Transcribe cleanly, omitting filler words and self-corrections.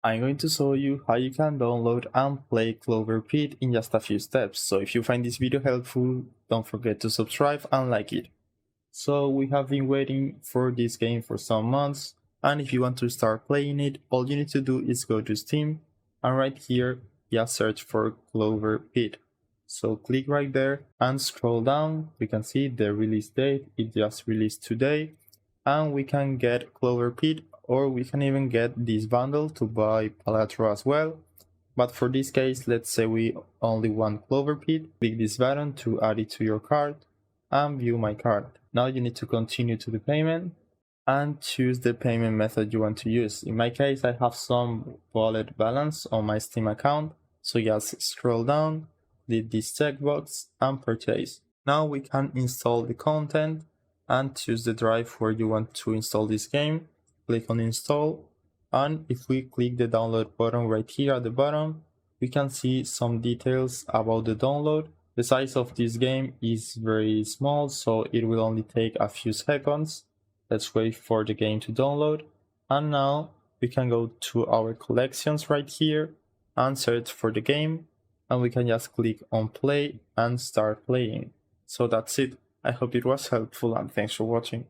I'm going to show you how you can download and play CloverPit in just a few steps. So if you find this video helpful, don't forget to subscribe and like it. So we have been waiting for this game for some months, and if you want to start playing it, all you need to do is go to Steam and right here just search for CloverPit. So click right there and scroll down. We can see the release date, it just released today, and we can get CloverPit, or we can even get this bundle to buy Palatro as well. But for this case, let's say we only want CloverPit. Click this button to add it to your cart and view my cart. Now you need to continue to the payment and choose the payment method you want to use. In my case, I have some wallet balance on my Steam account, so just scroll down, click this checkbox and purchase. Now we can install the content and choose the drive where you want to install this game. Click on install, and if we click the download button right here at the bottom, we can see some details about the download. The size of this game is very small, so it will only take a few seconds. Let's wait for the game to download, and now we can go to our collections right here and search for the game, and we can just click on play and start playing. So that's it. I hope it was helpful and thanks for watching.